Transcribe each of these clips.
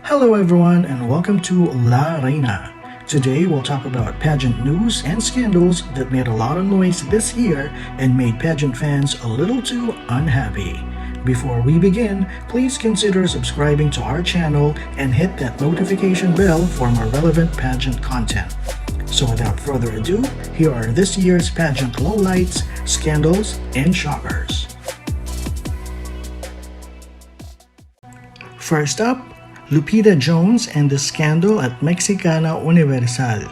Hello everyone and welcome to La Reina. Today we'll talk about pageant news and scandals that made a lot of noise this year and made pageant fans a little too unhappy. Before we begin, please consider subscribing to our channel and hit that notification bell for more relevant pageant content. So without further ado, here are this year's pageant lowlights, scandals, and shockers. First up, Lupita Jones and the scandal at Mexicana Universal.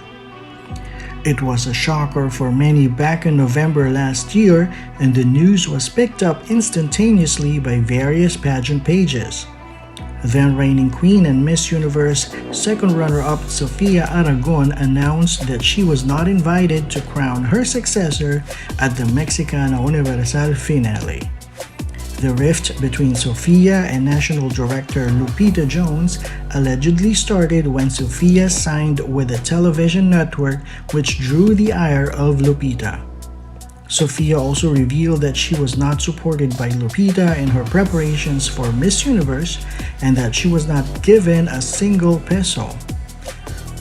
It was a shocker for many back in November last year, and the news was picked up instantaneously by various pageant pages. Then reigning queen and Miss Universe second runner-up Sofia Aragon announced that she was not invited to crown her successor at the Mexicana Universal finale. The rift between Sofia and National Director Lupita Jones allegedly started when Sofia signed with a television network which drew the ire of Lupita. Sofia also revealed that she was not supported by Lupita in her preparations for Miss Universe and that she was not given a single peso.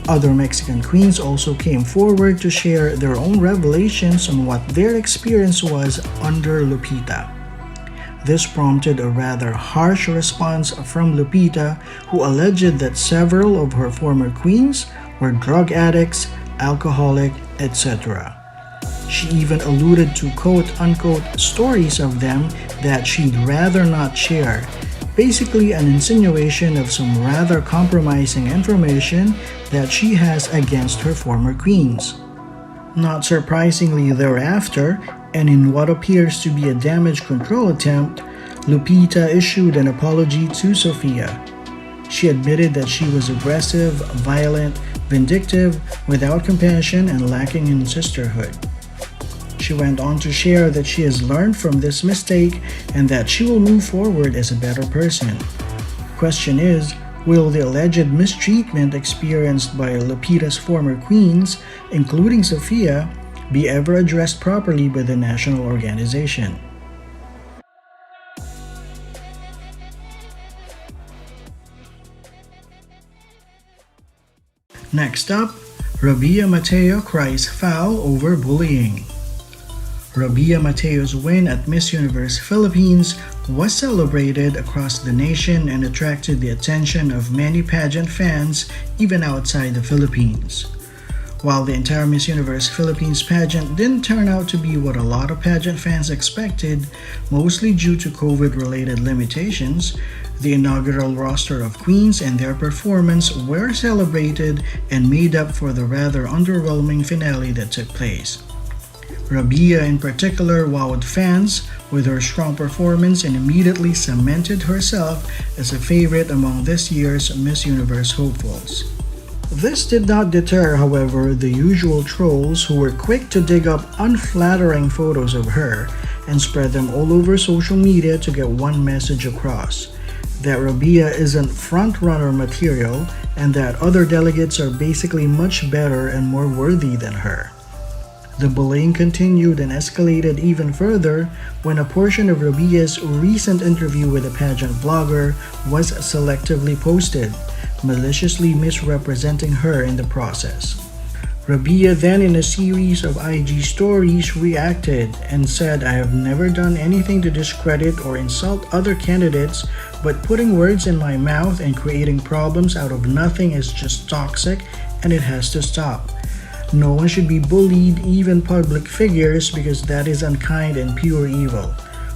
Other Mexican queens also came forward to share their own revelations on what their experience was under Lupita. This prompted a rather harsh response from Lupita, who alleged that several of her former queens were drug addicts, alcoholic, etc. She even alluded to quote-unquote stories of them that she'd rather not share, basically an insinuation of some rather compromising information that she has against her former queens. Not surprisingly thereafter, and in what appears to be a damage control attempt, Lupita issued an apology to Sofia. She admitted that she was aggressive, violent, vindictive, without compassion, and lacking in sisterhood. She went on to share that she has learned from this mistake and that she will move forward as a better person. Question is, will the alleged mistreatment experienced by Lupita's former queens, including Sofia, be ever addressed properly by the national organization? Next up, Ria Mateo cries foul over bullying. Ria Mateo's win at Miss Universe Philippines was celebrated across the nation and attracted the attention of many pageant fans even outside the Philippines. While the entire Miss Universe Philippines pageant didn't turn out to be what a lot of pageant fans expected, mostly due to COVID-related limitations, the inaugural roster of queens and their performance were celebrated and made up for the rather underwhelming finale that took place. Rabiya in particular wowed fans with her strong performance and immediately cemented herself as a favorite among this year's Miss Universe hopefuls. This did not deter, however, the usual trolls who were quick to dig up unflattering photos of her and spread them all over social media to get one message across: that Rabiya isn't front-runner material and that other delegates are basically much better and more worthy than her. The bullying continued and escalated even further when a portion of Rabiya's recent interview with a pageant blogger was selectively posted, maliciously misrepresenting her in the process. Rabiya then, in a series of IG stories, reacted and said, "I have never done anything to discredit or insult other candidates, but putting words in my mouth and creating problems out of nothing is just toxic and it has to stop. No one should be bullied, even public figures, because that is unkind and pure evil.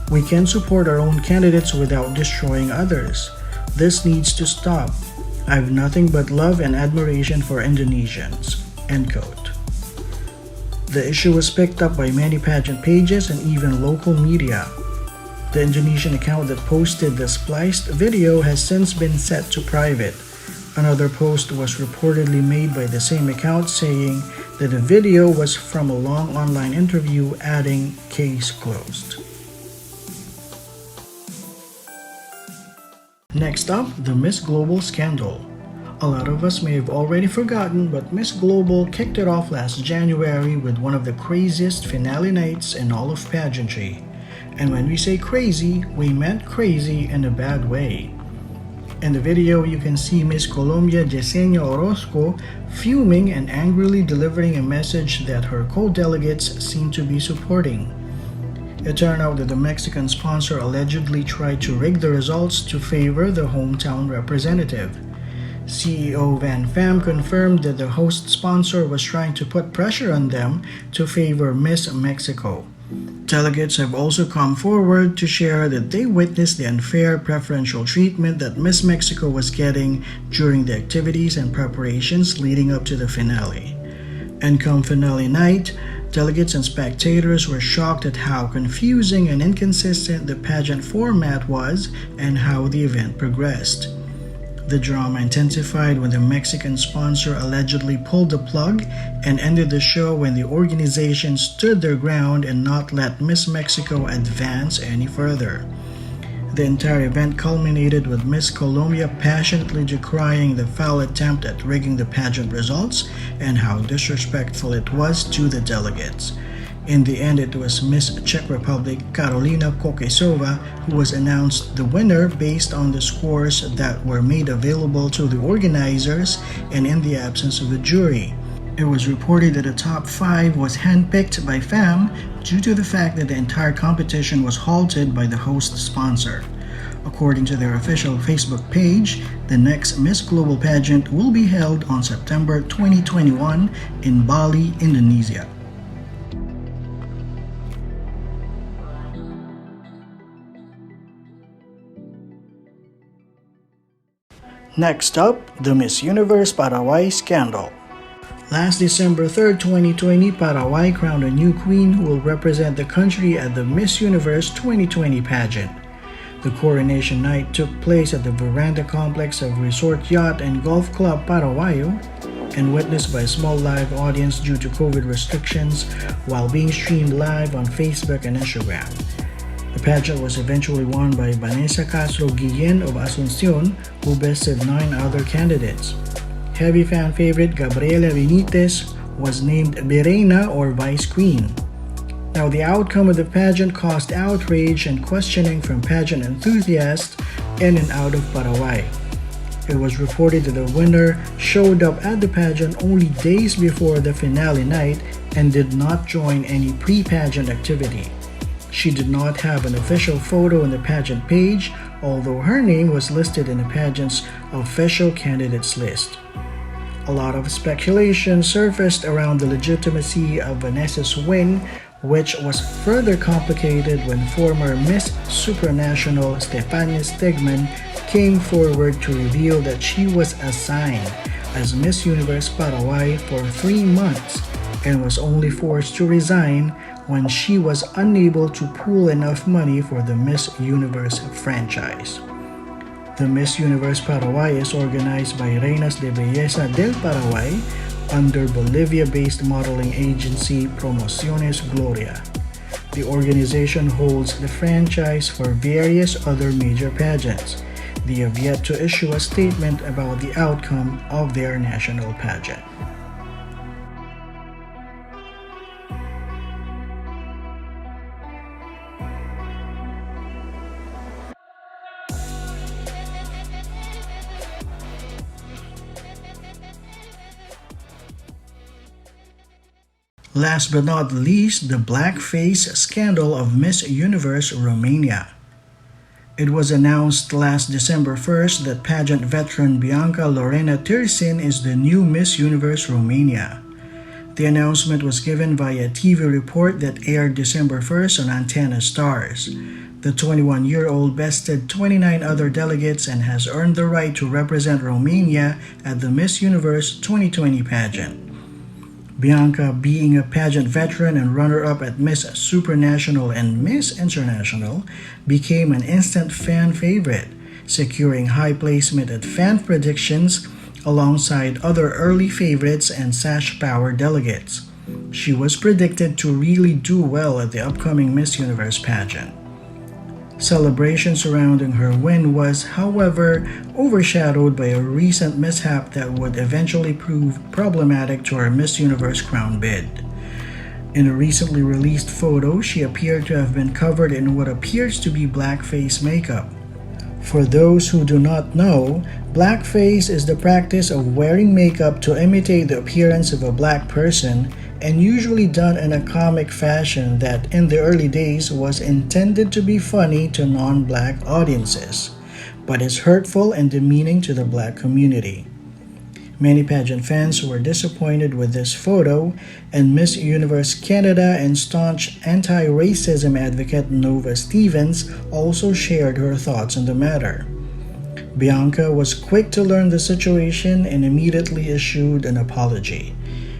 We can support our own candidates without destroying others. This needs to stop. I have nothing but love and admiration for Indonesians." End quote. The issue was picked up by many pageant pages and even local media. The Indonesian account that posted the spliced video has since been set to private. Another post was reportedly made by the same account saying that the video was from a long online interview, adding "case closed." Next up, the Miss Global scandal. A lot of us may have already forgotten, but Miss Global kicked it off last January with one of the craziest finale nights in all of pageantry. And when we say crazy, we meant crazy in a bad way. In the video, you can see Miss Colombia Yesenia Orozco fuming and angrily delivering a message that her co-delegates seem to be supporting. It turned out that the Mexican sponsor allegedly tried to rig the results to favor the hometown representative. CEO Van Pham confirmed that the host sponsor was trying to put pressure on them to favor Miss Mexico. Delegates have also come forward to share that they witnessed the unfair preferential treatment that Miss Mexico was getting during the activities and preparations leading up to the finale. And come finale night, delegates and spectators were shocked at how confusing and inconsistent the pageant format was and how the event progressed. The drama intensified when the Mexican sponsor allegedly pulled the plug and ended the show when the organization stood their ground and not let Miss Mexico advance any further. The entire event culminated with Miss Colombia passionately decrying the foul attempt at rigging the pageant results and how disrespectful it was to the delegates. In the end, it was Miss Czech Republic Karolina Kokesova who was announced the winner based on the scores that were made available to the organizers and in the absence of a jury. It was reported that the top 5 was handpicked by Pham due to the fact that the entire competition was halted by the host sponsor. According to their official Facebook page, the next Miss Global pageant will be held on September 2021 in Bali, Indonesia. Next up, the Miss Universe Paraguay scandal. Last December 3, 2020, Paraguay crowned a new queen who will represent the country at the Miss Universe 2020 pageant. The coronation night took place at the Veranda complex of Resort Yacht and Golf Club Paraguayo and witnessed by a small live audience due to COVID restrictions while being streamed live on Facebook and Instagram. The pageant was eventually won by Vanessa Castro Guillen of Asuncion, who bested 9 other candidates. Heavy fan favorite Gabriela Benitez was named Virreina or Vice Queen. Now, the outcome of the pageant caused outrage and questioning from pageant enthusiasts in and out of Paraguay. It was reported that the winner showed up at the pageant only days before the finale night and did not join any pre-pageant activity. She did not have an official photo on the pageant page, although her name was listed in the pageant's official candidates list. A lot of speculation surfaced around the legitimacy of Vanessa's win, which was further complicated when former Miss Supranational Stefania Stegman came forward to reveal that she was assigned as Miss Universe Paraguay for 3 months and was only forced to resign when she was unable to pool enough money for the Miss Universe franchise. The Miss Universe Paraguay is organized by Reinas de Belleza del Paraguay under Bolivia-based modeling agency Promociones Gloria. The organization holds the franchise for various other major pageants. They have yet to issue a statement about the outcome of their national pageant. Last but not least, the Blackface scandal of Miss Universe Romania. It was announced last December 1st that pageant veteran Bianca Lorena Tirsin is the new Miss Universe Romania. The announcement was given via a TV report that aired December 1st on Antenna Stars. The 21-year-old bested 29 other delegates and has earned the right to represent Romania at the Miss Universe 2020 pageant. Bianca, being a pageant veteran and runner-up at Miss Supranational and Miss International, became an instant fan favorite, securing high placement at fan predictions alongside other early favorites and Sash Power delegates. She was predicted to really do well at the upcoming Miss Universe pageant. Celebration surrounding her win was, however, overshadowed by a recent mishap that would eventually prove problematic to her Miss Universe crown bid. In a recently released photo, she appeared to have been covered in what appears to be blackface makeup. For those who do not know, blackface is the practice of wearing makeup to imitate the appearance of a black person, and usually done in a comic fashion that in the early days was intended to be funny to non-black audiences, but is hurtful and demeaning to the black community. Many pageant fans were disappointed with this photo, and Miss Universe Canada and staunch anti-racism advocate Nova Stevens also shared her thoughts on the matter. Bianca was quick to learn the situation and immediately issued an apology.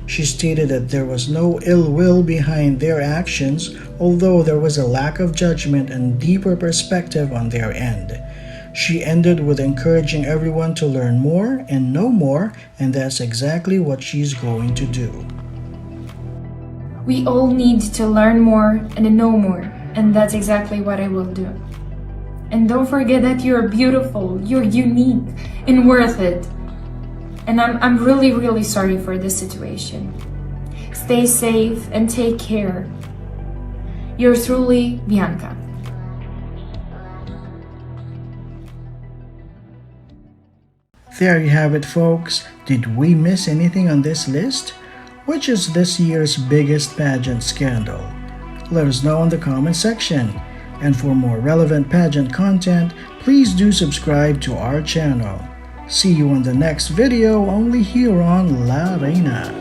She stated that there was no ill will behind their actions, although there was a lack of judgment and deeper perspective on their end. She ended with encouraging everyone to learn more and know more, and that's exactly what she's going to do. We all need to learn more and know more, and that's exactly what I will do. And don't forget that you're beautiful, you're unique, and worth it. And I'm really sorry for this situation. Stay safe and take care. Yours truly, Bianca. There you have it, folks. Did we miss anything on this list? Which is this year's biggest pageant scandal? Let us know in the comment section. And for more relevant pageant content, please do subscribe to our channel. See you on the next video only here on La Reina.